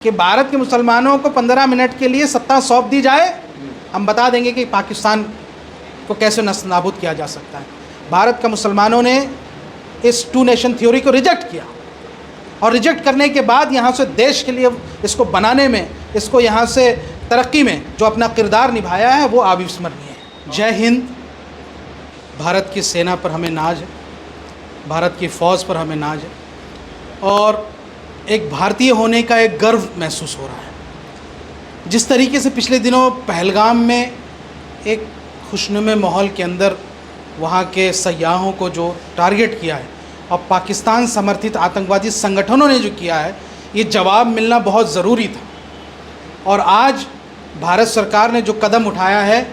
कि भारत के मुसलमानों को 15 मिनट के लिए सत्ता सौंप दी जाए, हम बता देंगे कि पाकिस्तान को कैसे नस्तानाबूद किया जा सकता है। भारत के मुसलमानों ने इस 2 नेशन थ्योरी को रिजेक्ट किया और रिजेक्ट करने के बाद यहाँ से देश के लिए इसको बनाने में, इसको यहाँ से तरक्की में जो अपना किरदार निभाया है वो अविस्मरणीय है। जय हिंद। भारत की सेना पर हमें नाज है, भारत की फ़ौज पर हमें नाज है और एक भारतीय होने का एक गर्व महसूस हो रहा है। जिस तरीके से पिछले दिनों पहलगाम में एक खुशनुमा माहौल के अंदर वहाँ के सयाहों को जो टारगेट किया है और पाकिस्तान समर्थित आतंकवादी संगठनों ने जो किया है, ये जवाब मिलना बहुत ज़रूरी था। और आज भारत सरकार ने जो कदम उठाया है,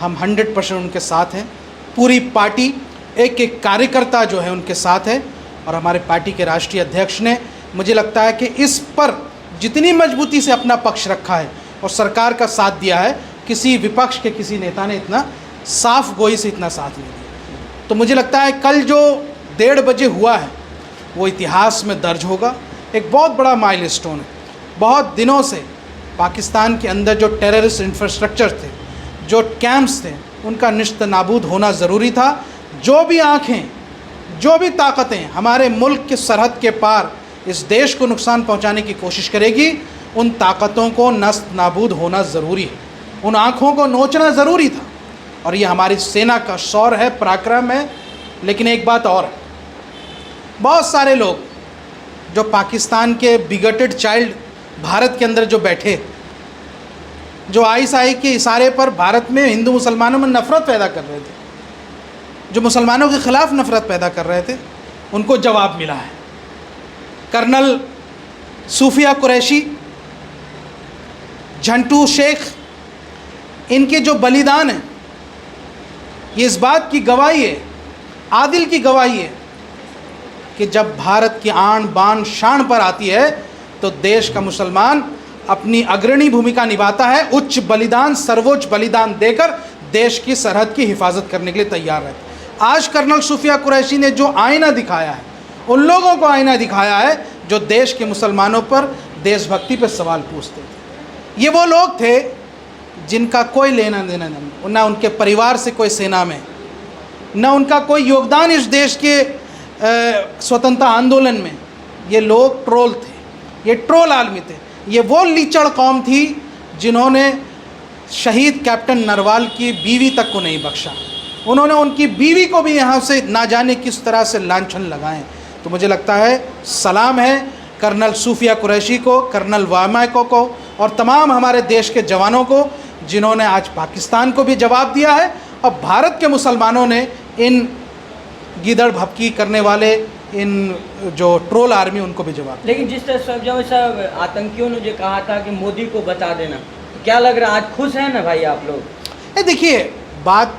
हम 100% उनके साथ हैं। पूरी पार्टी, एक एक कार्यकर्ता जो है उनके साथ है और हमारे पार्टी के राष्ट्रीय अध्यक्ष ने, मुझे लगता है कि इस पर जितनी मजबूती से अपना पक्ष रखा है और सरकार का साथ दिया है, किसी विपक्ष के किसी नेता ने इतना साफ गोई से इतना साथ नहीं दिया। तो मुझे लगता है कल जो 1:30 बजे हुआ है वो इतिहास में दर्ज होगा। एक बहुत बड़ा माइलस्टोन है। बहुत दिनों से पाकिस्तान के अंदर जो टेररिस्ट इंफ्रास्ट्रक्चर थे, जो कैंप्स थे, उनका निस्तनाबूद होना ज़रूरी था। जो भी आँखें, जो भी ताकतें हमारे मुल्क के सरहद के पार इस देश को नुकसान पहुंचाने की कोशिश करेगी, उन ताकतों को नस्त-नाबूद होना ज़रूरी है। उन आँखों को नोचना ज़रूरी था और ये हमारी सेना का शौर्य है, पराक्रम है। लेकिन एक बात और है, बहुत सारे लोग जो पाकिस्तान के बिगटेड चाइल्ड भारत के अंदर जो बैठे, जो आईएसआई के इशारे पर भारत में हिंदू मुसलमानों में नफ़रत पैदा कर रहे थे, जो मुसलमानों के ख़िलाफ़ नफ़रत पैदा कर रहे थे, उनको जवाब मिला है। कर्नल सूफिया कुरैशी, झंटू शेख, इनके जो बलिदान हैं, ये इस बात की गवाही है, आदिल की गवाही है कि जब भारत की आन बान शान पर आती है तो देश का मुसलमान अपनी अग्रणी भूमिका निभाता है। उच्च बलिदान, सर्वोच्च बलिदान देकर देश की सरहद की हिफाजत करने के लिए तैयार रहता है। आज कर्नल सूफिया कुरैशी ने जो आईना दिखाया है, उन लोगों को आईना दिखाया है जो देश के मुसलमानों पर, देशभक्ति पर सवाल पूछते थे। ये वो लोग थे जिनका कोई लेना देना नहीं, ना उनके परिवार से कोई सेना में, ना उनका कोई योगदान इस देश के स्वतंत्रता आंदोलन में। ये लोग ट्रोल थे, ये ट्रोल आदमी थे। ये वो लीचड़ कौम थी जिन्होंने शहीद कैप्टन नरवाल की बीवी तक को नहीं बख्शा। उन्होंने उनकी बीवी को भी यहाँ से ना जाने किस तरह से लांछन लगाएं। तो मुझे लगता है सलाम है कर्नल सूफिया कुरैशी को, कर्नल वामाको को और तमाम हमारे देश के जवानों को, जिन्होंने आज पाकिस्तान को भी जवाब दिया है और भारत के मुसलमानों ने इन गीदड़ भपकी करने वाले इन जो ट्रोल आर्मी, उनको भी जवाब। लेकिन जिस तरह सब आतंकियों ने जो कहा था कि मोदी को बता देना, तो क्या लग रहा है आज खुश हैं ना भाई आप लोग? देखिए, बात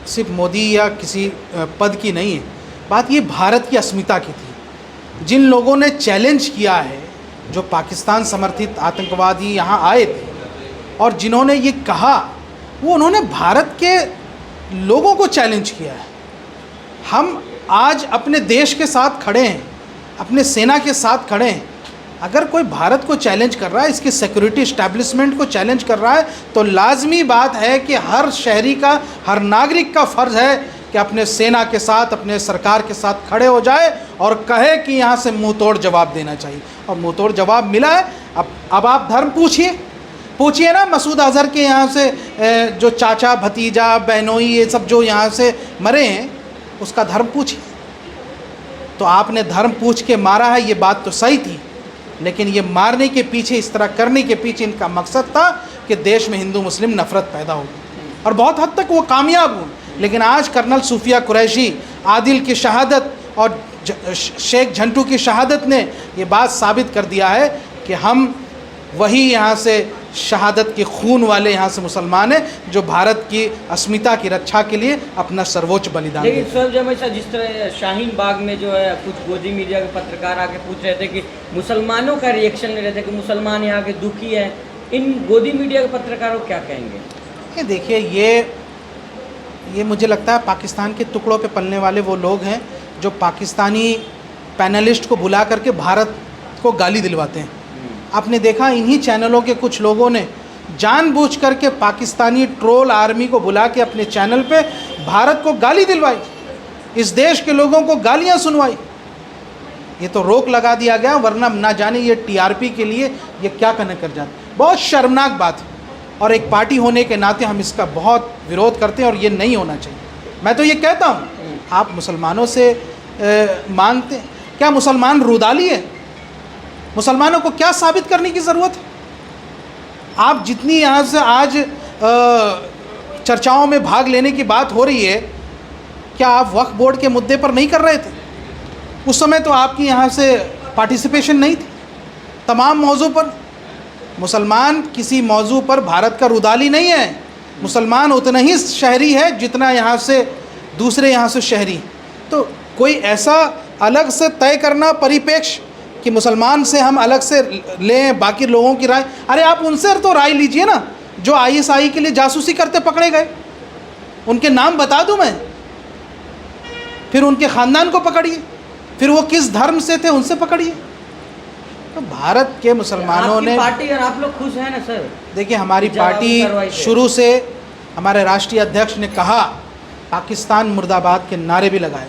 सिर्फ मोदी या किसी पद की नहीं है, बात ये भारत की अस्मिता की थी। जिन लोगों ने चैलेंज किया है, जो पाकिस्तान समर्थित आतंकवादी यहाँ आए थे और जिन्होंने ये कहा, वो उन्होंने भारत के लोगों को चैलेंज किया है। हम आज अपने देश के साथ खड़े हैं, अपने सेना के साथ खड़े हैं। अगर कोई भारत को चैलेंज कर रहा है, इसकी सिक्योरिटी इस्टेब्लिशमेंट को चैलेंज कर रहा है, तो लाजमी बात है कि हर शहरी का, हर नागरिक का फ़र्ज़ है कि अपने सेना के साथ, अपने सरकार के साथ खड़े हो जाए और कहे कि यहाँ से मुँह तोड़ जवाब देना चाहिए। और मुँह तोड़ जवाब मिला है। अब आप धर्म पूछिए ना, मसूद अजहर के यहाँ से जो चाचा, भतीजा, बहनोई, ये सब जो यहाँ से मरे हैं, उसका धर्म पूछिए। तो आपने धर्म पूछ के मारा है, ये बात तो सही थी, लेकिन ये मारने के पीछे, इस तरह करने के पीछे इनका मकसद था कि देश में हिंदू मुस्लिम नफ़रत पैदा होगी और बहुत हद तक वो कामयाब हुए। लेकिन आज कर्नल सूफिया कुरैशी, आदिल की शहादत और शेख झंटू की शहादत ने ये बात साबित कर दिया है कि हम वही यहाँ से शहादत के खून वाले यहाँ से मुसलमान हैं जो भारत की अस्मिता की रक्षा के लिए अपना सर्वोच्च बलिदान। लेकिन सर, जिस तरह शाहीन बाग में जो है कुछ गोदी मीडिया के पत्रकार आके पूछ रहे थे कि मुसलमानों का रिएक्शन ले रहे थे कि मुसलमान यहाँ के दुखी हैं, इन गोदी मीडिया के पत्रकारों को क्या कहेंगे? ये देखिए, ये मुझे लगता है पाकिस्तान के टुकड़ों पे पलने वाले वो लोग हैं जो पाकिस्तानी पैनलिस्ट को बुला करके भारत को गाली दिलवाते हैं। आपने देखा इन्हीं चैनलों के कुछ लोगों ने जानबूझ करके पाकिस्तानी ट्रोल आर्मी को बुला के अपने चैनल पे भारत को गाली दिलवाई, इस देश के लोगों को गालियां सुनवाई। ये तो रोक लगा दिया गया, वरना ना जाने ये टीआरपी के लिए ये क्या करने कर जाते। बहुत शर्मनाक बात है, और एक पार्टी होने के नाते हम इसका बहुत विरोध करते हैं और ये नहीं होना चाहिए। मैं तो ये कहता हूँ, आप मुसलमानों से मांगते, क्या मुसलमान रुदाली है? मुसलमानों को क्या साबित करने की ज़रूरत है? आप जितनी यहाँ से आज चर्चाओं में भाग लेने की बात हो रही है, क्या आप वक्फ बोर्ड के मुद्दे पर नहीं कर रहे थे? उस समय तो आपकी यहाँ से पार्टिसिपेशन नहीं थी। तमाम मौजू पर मुसलमान किसी मौजू पर भारत का रुदाली नहीं है। मुसलमान उतना ही शहरी है जितना यहाँ से दूसरे यहाँ से शहरी। तो कोई ऐसा अलग से तय करना परिप्रेक्ष्य कि मुसलमान से हम अलग से लें बाकी लोगों की राय, अरे आप उनसे तो राय लीजिए ना जो आईएसआई के लिए जासूसी करते पकड़े गए। उनके नाम बता दूं मैं, फिर उनके ख़ानदान को पकड़िए, फिर वो किस धर्म से थे उनसे पकड़िए। तो भारत के मुसलमानों ने पार्टी और आप लोग खुश हैं ना सर? देखिए, हमारी पार्टी शुरू से, हमारे राष्ट्रीय अध्यक्ष ने कहा, पाकिस्तान मुर्दाबाद के नारे भी लगाए,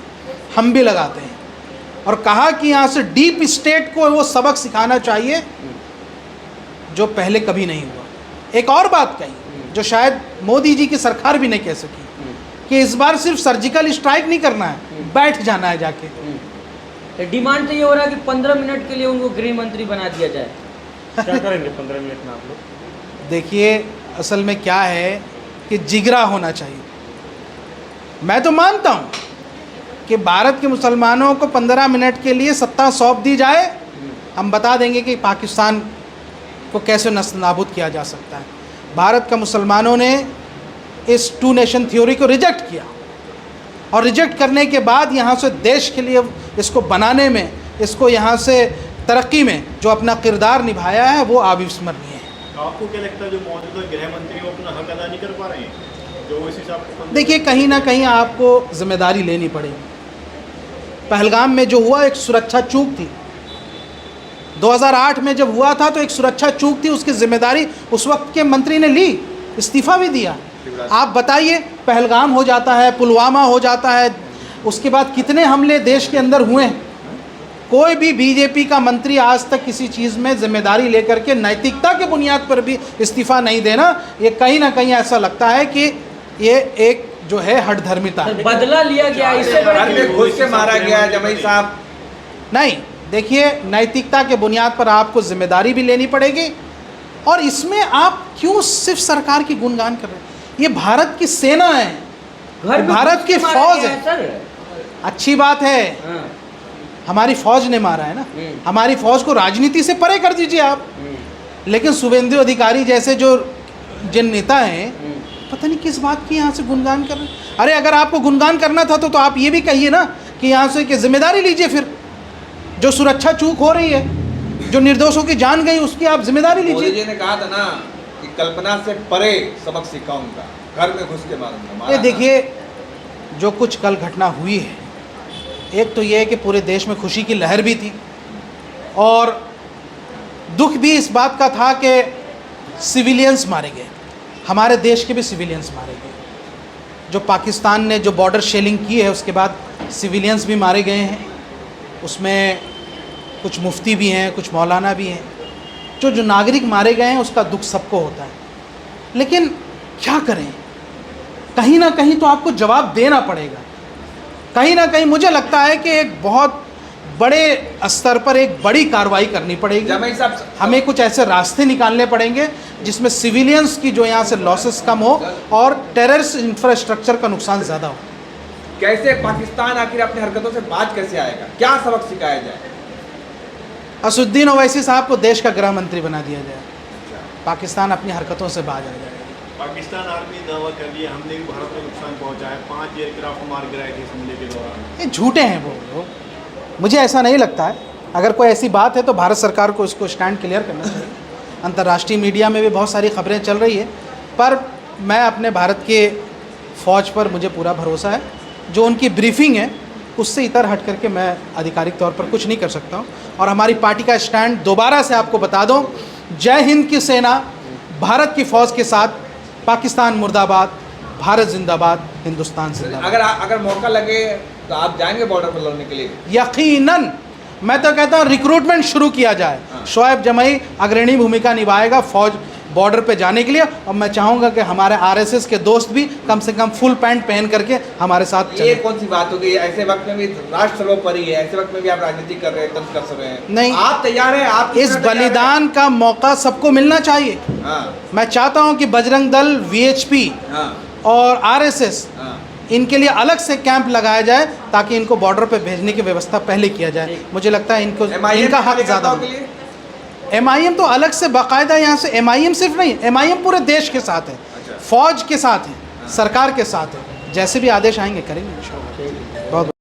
हम भी लगाते हैं, और कहा कि यहाँ से डीप स्टेट को वो सबक सिखाना चाहिए जो पहले कभी नहीं हुआ। एक और बात कही जो शायद मोदी जी की सरकार भी नहीं कह सकी, कि इस बार सिर्फ सर्जिकल स्ट्राइक नहीं करना है, बैठ जाना है जाके। डिमांड तो ये हो रहा है कि 15 मिनट के लिए उनको गृह मंत्री बना दिया जाए। क्या करेंगे 15 मिनट में आप लोग? देखिए, असल में क्या है कि जिगरा होना चाहिए। मैं तो मानता हूँ कि भारत के मुसलमानों को 15 मिनट के लिए सत्ता सौंप दी जाए, हम बता देंगे कि पाकिस्तान को कैसे नस्तानाबूद किया जा सकता है। भारत का मुसलमानों ने इस 2 नेशन थ्योरी को रिजेक्ट किया, और रिजेक्ट करने के बाद यहाँ से देश के लिए इसको बनाने में, इसको यहाँ से तरक्की में जो अपना किरदार निभाया है वो अविस्मरणीय है। आपको क्या लगता है जो मौजूदा गृह मंत्री वो अपना हक अदा नहीं कर पा रहे हैं जो इस हिसाब से? देखिए, कहीं ना कहीं आपको जिम्मेदारी लेनी पड़ेगी। पहलगाम में जो हुआ एक सुरक्षा चूक थी, 2008 में जब हुआ था तो एक सुरक्षा चूक थी, उसकी जिम्मेदारी उस वक्त के मंत्री ने ली, इस्तीफ़ा भी दिया। आप बताइए, पहलगाम हो जाता है, पुलवामा हो जाता है, उसके बाद कितने हमले देश के अंदर हुए हैं। कोई भी बीजेपी का मंत्री आज तक किसी चीज़ में जिम्मेदारी लेकर के नैतिकता के बुनियाद पर भी इस्तीफ़ा नहीं देना, ये कहीं ना कहीं ऐसा लगता है कि ये एक जो है हठधर्मिता है। बदला लिया गया, इससे घुस के मारा गया जमाई साहब। नहीं, देखिए, नैतिकता के बुनियाद पर आपको जिम्मेदारी भी लेनी पड़ेगी, और इसमें आप क्यों सिर्फ सरकार की गुणगान कर रहे हैं? ये भारत की सेना है, भारत की फौज है। सर अच्छी बात है, हमारी फौज ने मारा है ना, हमारी फौज को राजनीति से परे कर दीजिए आप। लेकिन शुभेंदु अधिकारी जैसे जो जिन नेता हैं, पता नहीं किस बात की यहाँ से गुणगान कर रहे हैं। अरे अगर आपको गुणगान करना था तो आप ये भी कहिए ना कि यहाँ से कि जिम्मेदारी लीजिए, फिर जो सुरक्षा चूक हो रही है, जो निर्दोषों की जान गई, उसकी आप जिम्मेदारी लीजिए। मोदी जी ने कहा था ना कि कल्पना से परे सबक सिखाऊंगा, घर में घुस के मारूंगा। ये देखिए, जो कुछ कल घटना हुई है, एक तो ये है कि पूरे देश में खुशी की लहर भी थी, और दुख भी इस बात का था कि सिविलियंस मारे गए, हमारे देश के भी सिविलियंस मारे गए। जो पाकिस्तान ने जो बॉर्डर शेलिंग की है उसके बाद सिविलियंस भी मारे गए हैं, उसमें कुछ मुफ्ती भी हैं, कुछ मौलाना भी हैं। जो नागरिक मारे गए हैं उसका दुख सबको होता है, लेकिन क्या करें, कहीं ना कहीं तो आपको जवाब देना पड़ेगा। कहीं ना कहीं मुझे लगता है कि एक बहुत बड़े स्तर पर एक बड़ी कार्रवाई करनी पड़ेगी। हमें कुछ ऐसे रास्ते निकालने पड़ेंगे जिसमें सिविलियंस की जो यहाँ से लॉसेस कम हो और टेररिस्ट इंफ्रास्ट्रक्चर का नुकसान ज़्यादा हो। कैसे पाकिस्तान आखिर अपनी हरकतों से बाज कैसे आएगा, क्या सबक सिखाया जाए? असुद्दीन ओवैसी साहब को देश का गृह मंत्री बना दिया जाए, पाकिस्तान अपनी हरकतों से बाज आ जाएगा। पाकिस्तान आर्मी दावा कर लिया हमने भी भारत को नुकसान पहुंचा है, 5 एयरक्राफ्ट मार गिराए थे हमले के दौरान। ये झूठे हैं वो लोग, मुझे ऐसा नहीं लगता है। अगर कोई ऐसी बात है तो भारत सरकार को इसको स्टैंड क्लियर करना चाहिए। अंतर्राष्ट्रीय मीडिया में भी बहुत सारी खबरें चल रही है, पर मैं अपने भारत के फ़ौज पर मुझे पूरा भरोसा है। जो उनकी ब्रीफिंग है उससे इतर हट करके मैं आधिकारिक तौर पर कुछ नहीं कर सकता हूँ। और हमारी पार्टी का स्टैंड दोबारा से आपको बता दूँ, जय हिंद की सेना भारत की फ़ौज के साथ, पाकिस्तान मुर्दाबाद, भारत जिंदाबाद, हिंदुस्तान जिंदाबाद। अगर मौका लगे तो आप जाएंगे बॉर्डर पर लड़ने के लिए? यकीनन, मैं तो कहता हूँ रिक्रूटमेंट शुरू किया जाए। शोएब जमई अग्रणी भूमिका निभाएगा फौज बॉर्डर पे जाने के लिए, और मैं चाहूँगा कि हमारे आरएसएस के दोस्त भी कम से कम फुल पैंट पहन करके हमारे साथ ये चलें। कौन सी बात हो गई? ऐसे वक्त में भी राष्ट्र सर्वोपरि है, ऐसे वक्त में भी आप राजनीति कर रहे हैं, तंज कर रहे हैं। नहीं, आप तैयार हैं? आप इस बलिदान का मौका सबको मिलना चाहिए। हाँ, मैं चाहता हूँ कि बजरंग दल, वीएचपी हाँ, और आरएसएस, हाँ। इनके लिए अलग से कैंप लगाया जाए ताकि इनको बॉर्डर पे भेजने की व्यवस्था पहले किया जाए। मुझे लगता है इनको इनका हक ज़्यादा है। एमआईएम तो अलग से बाकायदा यहाँ से, एमआईएम सिर्फ नहीं, एमआईएम पूरे देश के साथ है, अच्छा। फौज के साथ है, सरकार के साथ है। जैसे भी आदेश आएंगे करेंगे इंशाल्लाह। बहुत